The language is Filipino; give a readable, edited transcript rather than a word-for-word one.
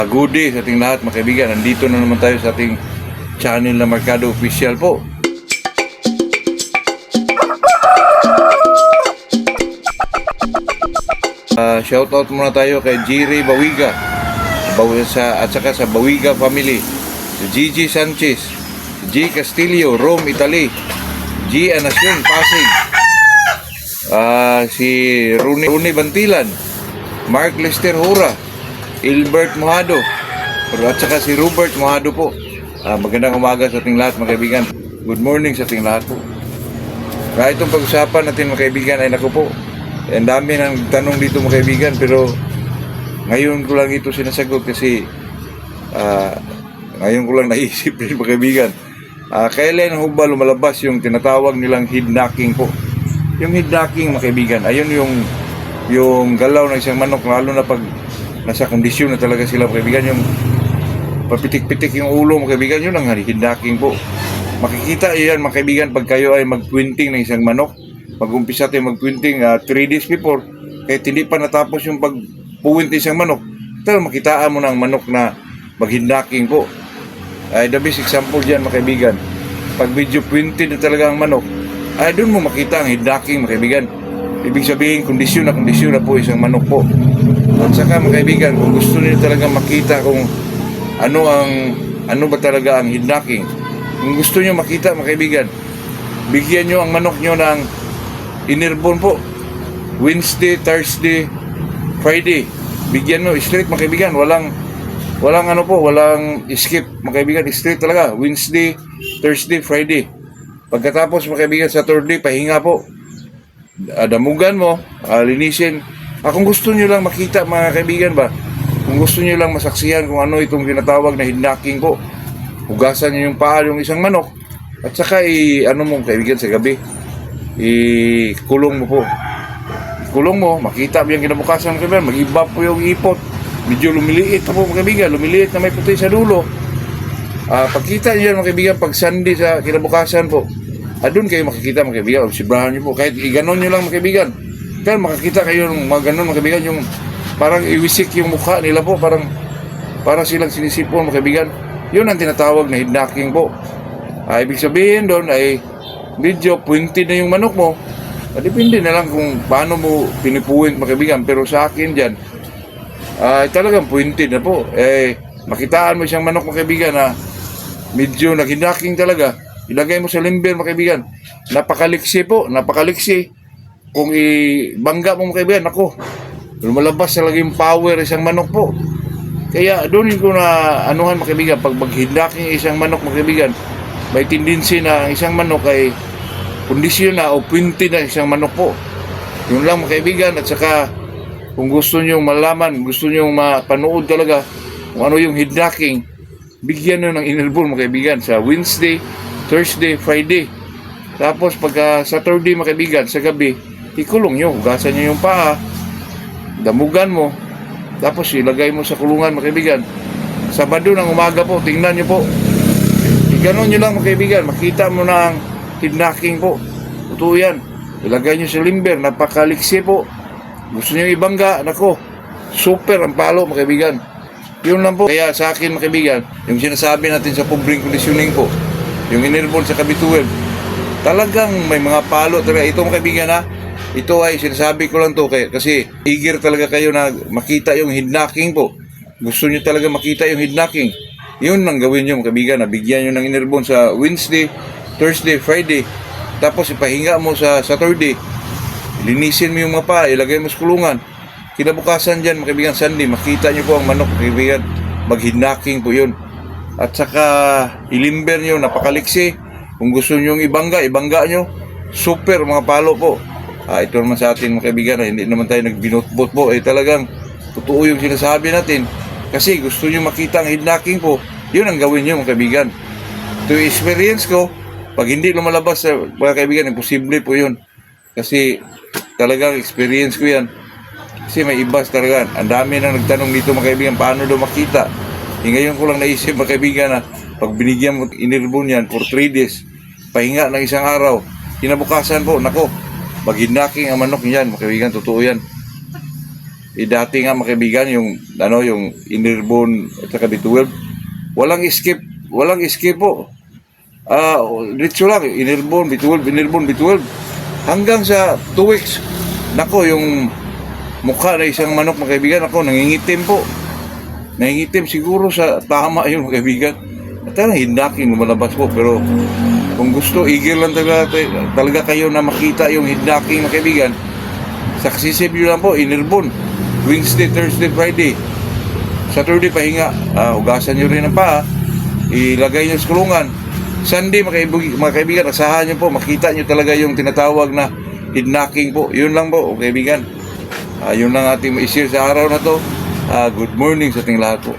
Good day sa ating lahat mga kaibigan. Nandito na naman tayo sa ating channel na Mercado Official po. Shoutout muna tayo kay Jerry Bawiga at saka sa Bawiga family, si Gigi Sanchez, G. Castillo, Rome, Italy, G. Anacion, Pasig, si Rune Bantilan, Mark Lester Hura, Ilbert Mohado, at saka si Robert Mohado po. Magandang umaga sa ating lahat mga kaibigan. Good morning sa ating lahat po. Itong pag-usapan natin mga kaibigan ay naku po, ang dami ng tanong dito mga kaibigan, pero ngayon ko lang ito sinasagot kasi ngayon ko lang naisip rin mga kaibigan. Kailan ho ba lumalabas yung tinatawag nilang head-knocking po? Yung head-knocking mga kaibigan, ayun yung galaw ng isang manok, lalo na pag nasa kondisyon na talaga sila mga kaibigan, yung papitik-pitik yung ulo mga kaibigan, yun ang head-knocking po. Makikita yan mga kaibigan pag kayo ay mag-quinting ng isang manok. Mag-umpisa tayo mag-quinting 3 days before, kahit hindi pa natapos yung pag-puwint ng isang manok, talagang makitaan mo ng manok na mag-head-knocking po. The best example dyan mga kaibigan, pag medyo puwinted na talaga ang manok, doon mo makita ang head-knocking mga kaibigan. Ibig sabihin, kondisyon na po isang manok po. At saka mga kaibigan, kung gusto niyo talaga makita kung ano ba talaga ang head-knocking, kung gusto niyo makita mga kaibigan, bigyan niyo ang manok niyo ng innerbone po. Wednesday, Thursday, Friday. Bigyan mo straight mga kaibigan, walang skip mga kaibigan, straight talaga. Wednesday, Thursday, Friday. Pagkatapos mga kaibigan, Saturday, pahinga po. Damugan mo, linisin. Kung gusto nyo lang makita mga kaibigan ba, kung gusto nyo lang masaksihan kung ano itong tinatawag na head-knocking po, hugasan nyo yung paa yung isang manok, at saka mo kaibigan sa gabi, ikulong mo po. Ikulong mo, makita mo yung kinabukasan mga kaibigan, mag-iba po yung ipot, medyo lumiliit po mga kaibigan, lumiliit na may puti sa dulo. Pagkita nyo yan mga kaibigan, pag Sunday sa kinabukasan po, doon kayo makikita mga kaibigan, obserbahan nyo po, kahit iganon nyo lang mga kaibigan, kaya makikita kayo ng mga ganun mga kaibigan, yung parang iwisik yung mukha nila po, parang silang sinisipon mga kaibigan. Yun ang tinatawag na head-knocking po. Ibig sabihin doon ay medyo pointed na yung manok mo. Depende na lang kung paano mo pinipuwint mga kaibigan, pero sa akin dyan talagang pointed na po. Makitaan mo siyang manok mga kaibigan na medyo nag-head-knocking talaga, ilagay mo sa limber mga kaibigan, napakaliksi po, napakaliksi. Kung ibangga mo mga kaibigan, ako, lumalabas talaga yung power isang manok po. Kaya doon ko na anuhan mga kaibigan, pag mag-head-knocking isang manok mga kaibigan, may tendency na ang isang manok ay kondisyon na o puwinti na isang manok po. Yun lang mga kaibigan. At saka kung gusto nyo malaman, gusto nyo mapanood talaga kung ano yung head-knocking, bigyan nyo ng innerbone mga kaibigan sa Wednesday, Thursday, Friday. Tapos pagka Saturday mga kaibigan, sa gabi, ikulong nyo, hugasan nyo yung paa, damugan mo, tapos ilagay mo sa kulungan mga kaibigan. Sabado ng umaga po, tingnan nyo po, ganon nyo lang mga kaibigan, makita mo na ang head-knocking po. Totoo yan, ilagay nyo sa limber, napakaliksi po. Gusto nyo ibangga, nako, super ang palo mga kaibigan. Yun lang po. Kaya sa akin mga kaibigan, yung sinasabi natin sa pobreng conditioning po, yung innerbone sa kabituin, talagang may mga palo talaga. Ito mga kaibigan ito ay sinasabi ko lang to kasi eager talaga kayo na makita yung head-knocking po. Gusto nyo talaga makita yung head-knocking. Yun ang gawin nyo mga kaibigan, bigyan nyo ng innerbone sa Wednesday, Thursday, Friday. Tapos ipahinga mo sa Saturday. Linisin mo yung mga paa, ilagay mo sa kulungan. Kinabukasan dyan mga kaibigan, Sunday, makita nyo po ang manok mga kaibigan. Mag-head-knocking po yun. At saka ilimber nyo, napakaliksi. Kung gusto nyo ibangga nyo. Super mga palo po. Ito naman sa atin mga kaibigan, hindi naman tayo nagbinot-bot po. Talagang totoo yung sinasabi natin. Kasi gusto nyo makita ang head-knocking po, yun ang gawin nyo mga kaibigan. Ito yung experience ko. Pag hindi lumalabas mga kaibigan, imposible po yun. Kasi talagang experience ko yan. Kasi may ibas talaga. Ang dami na nagtanong dito mga kaibigan, paano daw makita. Ngayon ko lang naisip mga kaibigan na pag binigyan mo innerbone yan for 3 days, pahinga ng isang araw, kinabukasan po, nako, mag-head-knocking ang manok niyan mga kaibigan, totoo yan. dati nga mga kaibigan, yung yung Innerbone at saka B12, walang escape po. Diretso lang, Innerbone, B12, hanggang sa 2 weeks. Nako, yung mukha na isang manok mga kaibigan, ako nangingitim po. Nangingitim siguro sa tama yun mga kaibigan. At talagang hidnaking lumalabas po, pero kung gusto, eager lang talaga kayo na makita yung hidnaking mga kaibigan. Successive nyo lang po, Innerbone. Wednesday, Thursday, Friday. Saturday, pahinga. Hugasan nyo rin ang paa. Ilagay nyo sa kulungan. Sunday, mga kaibigan, asahan nyo po, makita nyo talaga yung tinatawag na hidnaking po. Yun lang po, kaibigan. Yun lang ating ma-share sa araw na to. Good morning sa ating lahat po.